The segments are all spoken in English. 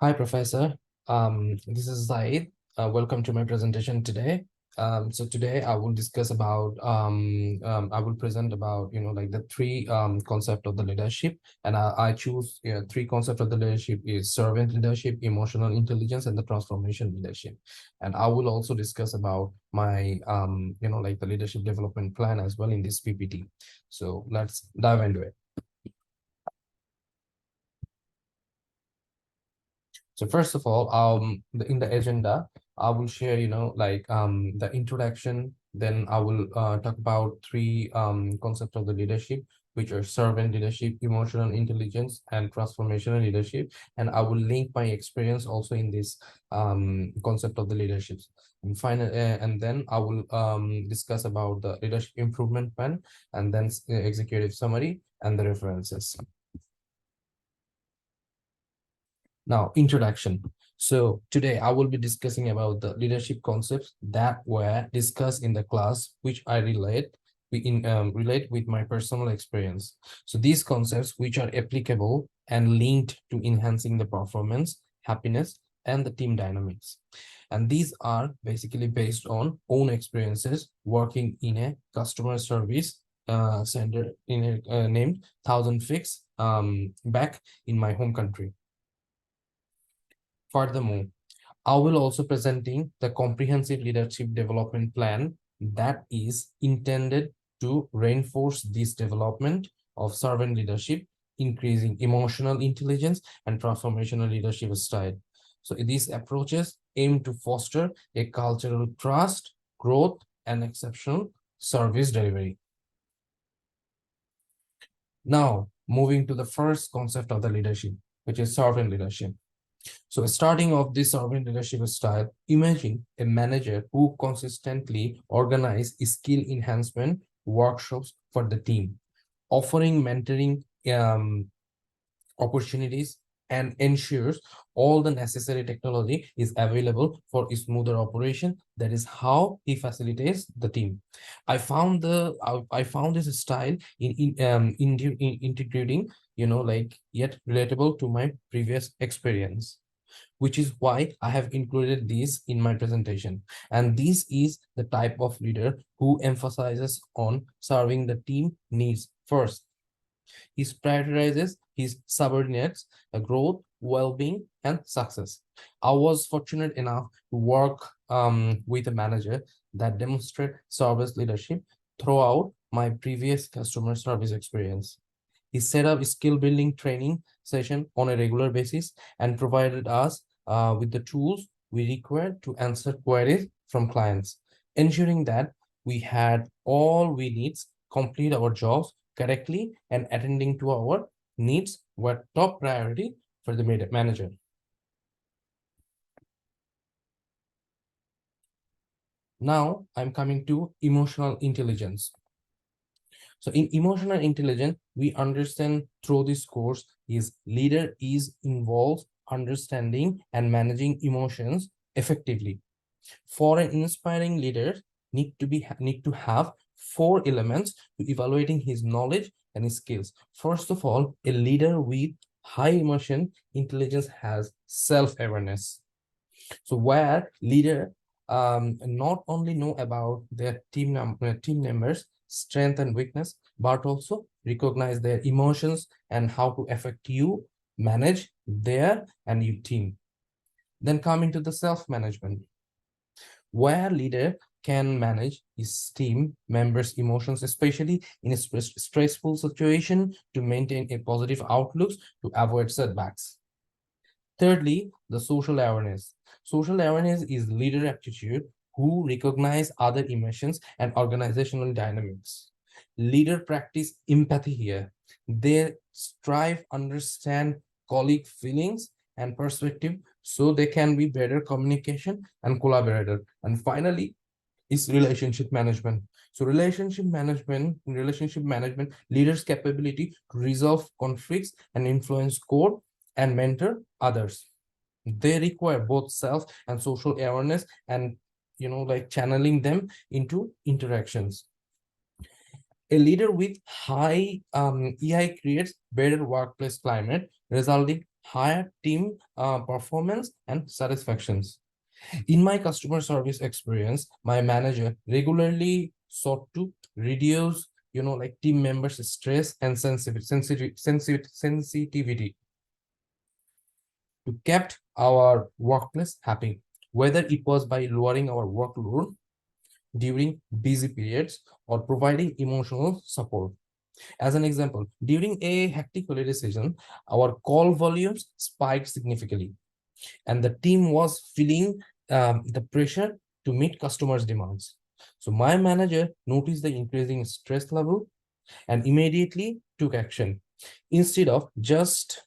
Hi, Professor. This is Zaid. Welcome to my presentation today. So today I will discuss about I will present about like the three concept of the leadership, and I choose three concept of the leadership is servant leadership, emotional intelligence, and the transformation leadership. And I will also discuss about my like the leadership development plan as well in this PPT. So let's dive into it. So first of all, in the agenda, I will share, the introduction. Then I will talk about three concepts of the leadership, which are servant leadership, emotional intelligence, and transformational leadership. And I will link my experience also in this concept of the leaderships. And then I will discuss about the leadership improvement plan, and then executive summary and the references. Now, introduction. So today I will be discussing about the leadership concepts that were discussed in the class, which I relate with my personal experience. So these concepts, which are applicable and linked to enhancing the performance, happiness, and the team dynamics. And these are basically based on own experiences working in a customer service center in a named Thousand Fix back in my home country. Furthermore, I will also presenting the comprehensive leadership development plan that is intended to reinforce this development of servant leadership, increasing emotional intelligence and transformational leadership style. So these approaches aim to foster a cultural trust, growth, and exceptional service delivery. Now, moving to the first concept of the leadership, which is servant leadership. So starting off this servant leadership style, imagine a manager who consistently organize skill enhancement workshops for the team, offering mentoring opportunities and ensures all the necessary technology is available for a smoother operation. That is how he facilitates the team. I found this style in integrating, yet relatable to my previous experience, which is why I have included these in my presentation. And this is the type of leader who emphasizes on serving the team needs first. He prioritizes his subordinates, growth, well-being, and success. I was fortunate enough to work with a manager that demonstrated service leadership throughout my previous customer service experience. He set up a skill building training session on a regular basis and provided us with the tools we required to answer queries from clients, ensuring that we had all we need, complete our jobs correctly, and attending to our needs were top priority for the manager. Now I'm coming to emotional intelligence. So in emotional intelligence, we understand through this course is leader is involved understanding and managing emotions effectively. For an inspiring leader, need to have four elements to evaluating his knowledge and his skills. First of all, a leader with high emotion intelligence has self-awareness. So where leader not only know about their team members strength and weakness, but also recognize their emotions and how to affect you manage their and your team. Then coming to the self-management, where leader can manage his team members' emotions, especially in a stressful situation, to maintain a positive outlook to avoid setbacks. Thirdly, the social awareness. Social awareness is leader aptitude who recognize other emotions and organizational dynamics. Leader practice empathy here. They strive understand colleague feelings and perspective so they can be better communication and collaborator. And finally, is relationship management. So relationship management, leaders' capability to resolve conflicts and influence code and mentor others. They require both self and social awareness and channeling them into interactions. A leader with high EI creates better workplace climate, resulting higher team performance and satisfactions. In my customer service experience, my manager regularly sought to reduce, like team members' stress and sensitivity to kept our workplace happy, whether it was by lowering our workload during busy periods or providing emotional support. As an example, during a hectic holiday season, our call volumes spiked significantly, and the team was feeling the pressure to meet customers' demands. So my manager noticed the increasing stress level and immediately took action instead of just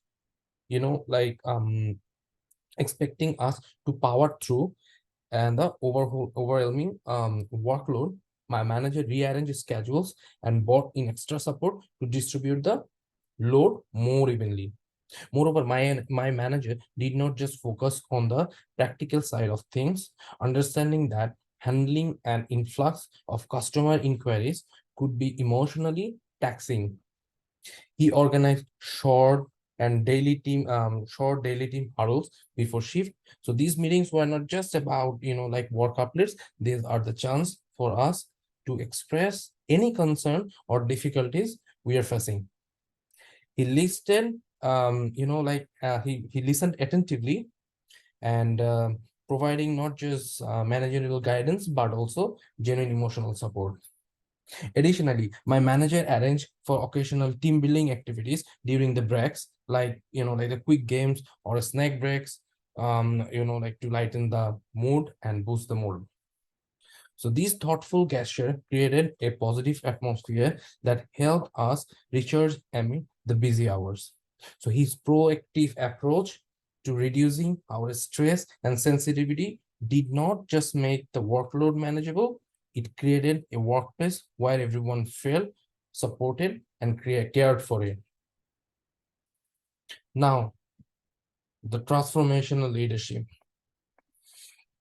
expecting us to power through and the overwhelming workload. My manager rearranged schedules and brought in extra support to distribute the load more evenly. Moreover, my manager did not just focus on the practical side of things, understanding that handling an influx of customer inquiries could be emotionally taxing. He organized short daily team huddles before shift. So these meetings were not just about like work updates. These are the chance for us to express any concern or difficulties we are facing. He listened, he listened attentively and providing not just managerial guidance but also genuine emotional support. Additionally, my manager arranged for occasional team building activities during the breaks, like the quick games or snack breaks, like to lighten the mood and boost the mood. So these thoughtful gestures created a positive atmosphere that helped us recharge amid the busy hours. So his proactive approach to reducing our stress and sensitivity did not just make the workload manageable, it created a workplace where everyone felt supported and cared for it. Now, the transformational leadership.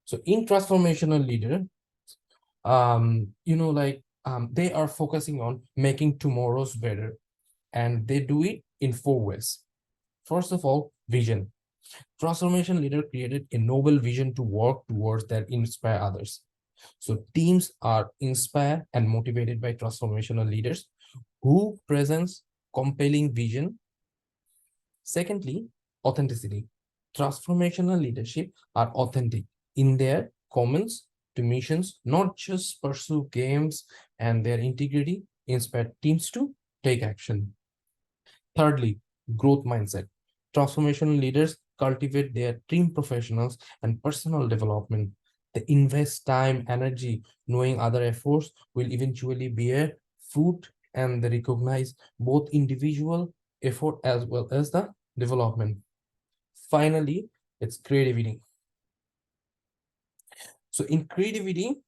So in transformational leader, they are focusing on making tomorrow's better, and they do it in 4 ways. First of all, vision. Transformation leader created a noble vision to work towards that inspire others. So teams are inspired and motivated by transformational leaders who presents compelling vision. Secondly, authenticity. Transformational leadership are authentic in their comments to missions, not just pursue games, and their integrity inspire teams to take action. Thirdly, growth mindset. Transformational leaders cultivate their team professionals and personal development. They invest time, energy, knowing other efforts will eventually bear fruit, and they recognize both individual effort as well as the development. Finally, it's creativity. So in creativity,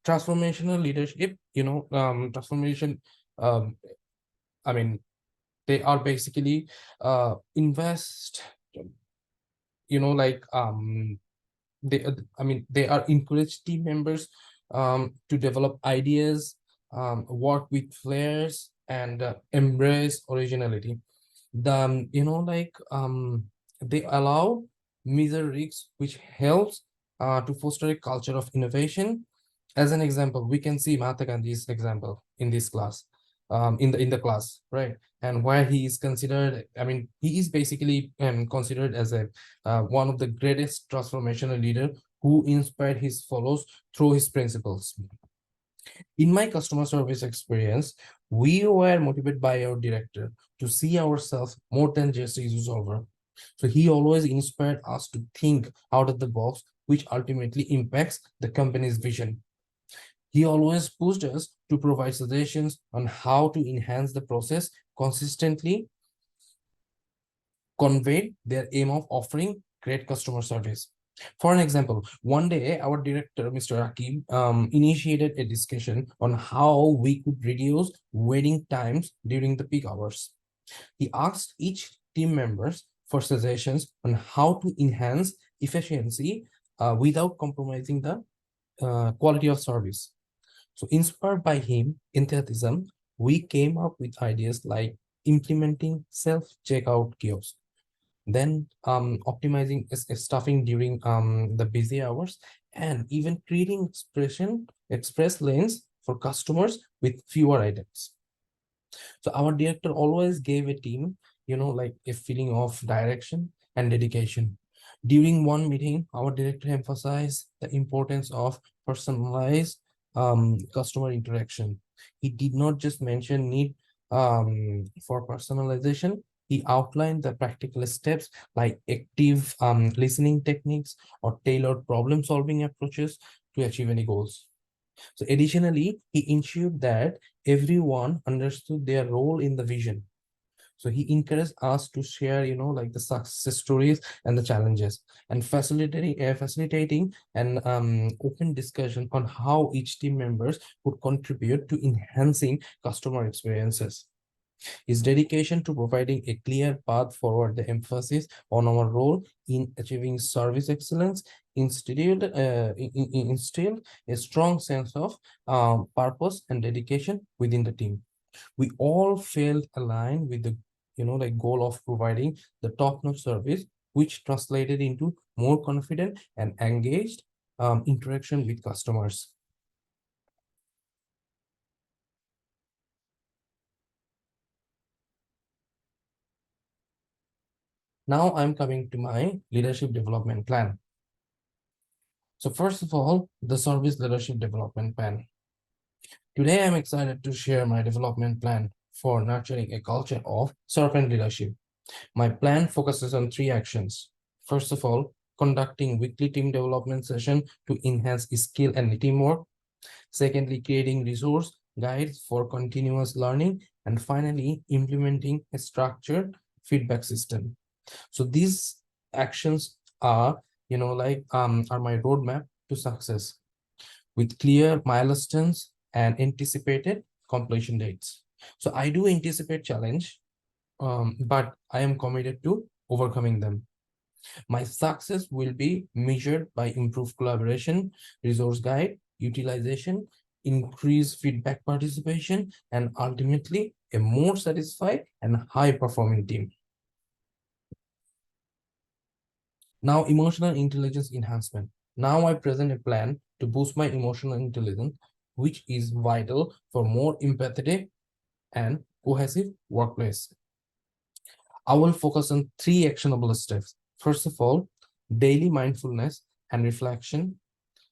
transformational leadership, transformation, um, I mean, they are basically invest, like they are encourage team members to develop ideas, work with flares, and embrace originality. They allow measure risks, which helps to foster a culture of innovation. As an example, we can see Mahatma Gandhi's example in this class, in the class, right? And where he is considered, he is basically considered as a one of the greatest transformational leader who inspired his followers through his principles. In my customer service experience, we were motivated by our director to see ourselves more than just a user solver. So he always inspired us to think out of the box, which ultimately impacts the company's vision. He always pushed us to provide suggestions on how to enhance the process, consistently conveyed their aim of offering great customer service. For an example, one day our director, Mr. Akib, initiated a discussion on how we could reduce waiting times during the peak hours. He asked each team members for suggestions on how to enhance efficiency without compromising the quality of service. So inspired by him enthusiasm, we came up with ideas like implementing self-checkout kiosks, then optimizing stuffing during the busy hours, and even creating express lanes for customers with fewer items. So our director always gave a team, like a feeling of direction and dedication. During one meeting, our director emphasized the importance of personalized customer interaction. He did not just mention need for personalization. He outlined the practical steps like active listening techniques or tailored problem-solving approaches to achieve any goals. So additionally, he ensured that everyone understood their role in the vision. So he encouraged us to share, like the success stories and the challenges, and facilitating an open discussion on how each team members would contribute to enhancing customer experiences. His dedication to providing a clear path forward, the emphasis on our role in achieving service excellence, instilled a strong sense of purpose and dedication within the team. We all felt aligned with the like goal of providing the top-notch service, which translated into more confident and engaged interaction with customers. Now I'm coming to my leadership development plan. So first of all, the service leadership development plan. Today, I'm excited to share my development plan for nurturing a culture of servant leadership. My plan focuses on 3 actions. First of all, conducting weekly team development session to enhance skill and teamwork. Secondly, creating resource guides for continuous learning. And finally, implementing a structured feedback system. So these actions are, are my roadmap to success with clear milestones and anticipated completion dates. So I do anticipate challenge, but I am committed to overcoming them. My success will be measured by improved collaboration, resource guide, utilization, increased feedback participation, and ultimately a more satisfied and high-performing team. Now, emotional intelligence enhancement. Now I present a plan to boost my emotional intelligence, which is vital for more empathetic and cohesive workplace. I will focus on 3 actionable steps. First of all, daily mindfulness and reflection.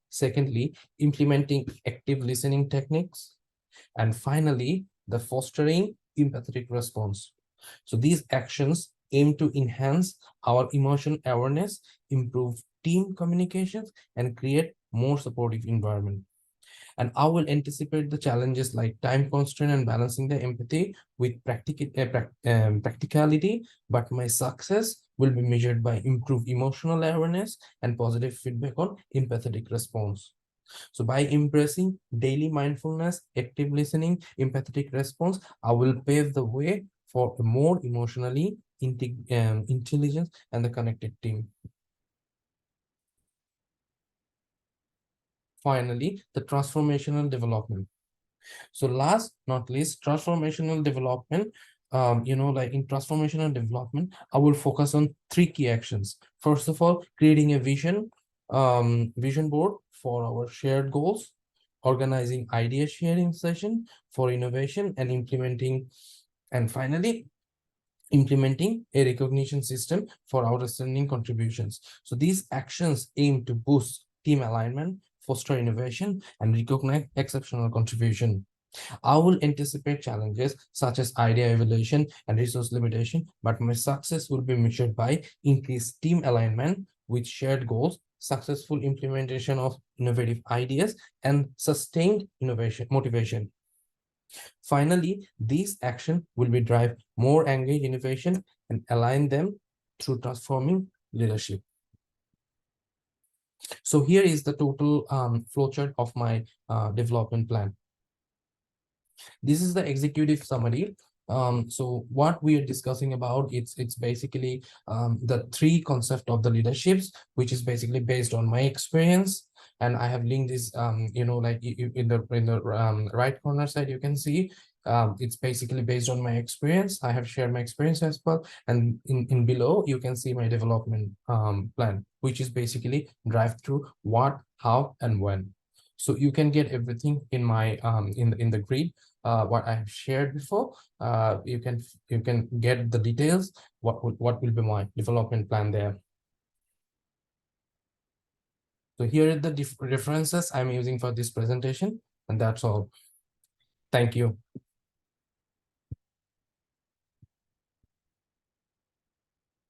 Secondly, implementing active listening techniques. And finally, the fostering empathetic response. So these actions aim to enhance our emotion awareness, improve team communications, and create more supportive environment. And I will anticipate the challenges like time constraint and balancing the empathy with practicality, but my success will be measured by improved emotional awareness and positive feedback on empathetic response. So by embracing daily mindfulness, active listening, empathetic response, I will pave the way for a more emotionally intelligent and the connected team. Finally, the transformational development. So last not least, transformational development. Like in transformational development, I will focus on 3 key actions. First of all, creating a vision board for our shared goals, organizing idea sharing session for innovation and implementing, and finally, implementing a recognition system for outstanding contributions. So these actions aim to boost team alignment, foster innovation, and recognize exceptional contribution. I will anticipate challenges such as idea evaluation and resource limitation, but my success will be measured by increased team alignment with shared goals, successful implementation of innovative ideas, and sustained innovation motivation. Finally, these actions will be drive more engaged innovation and align them through transforming leadership. So here is the total flowchart of my development plan. This is the executive summary. So what we are discussing about, it's basically the 3 concept of the leaderships, which is basically based on my experience. And I have linked this, like in the right corner side, you can see It's basically based on my experience. I have shared my experience as well. And in below, you can see my development plan, which is basically drive through what, how, and when. So you can get everything in my in the grid, what I have shared before. You can get the details, what will be my development plan there. So here are the references I'm using for this presentation, and that's all. Thank you.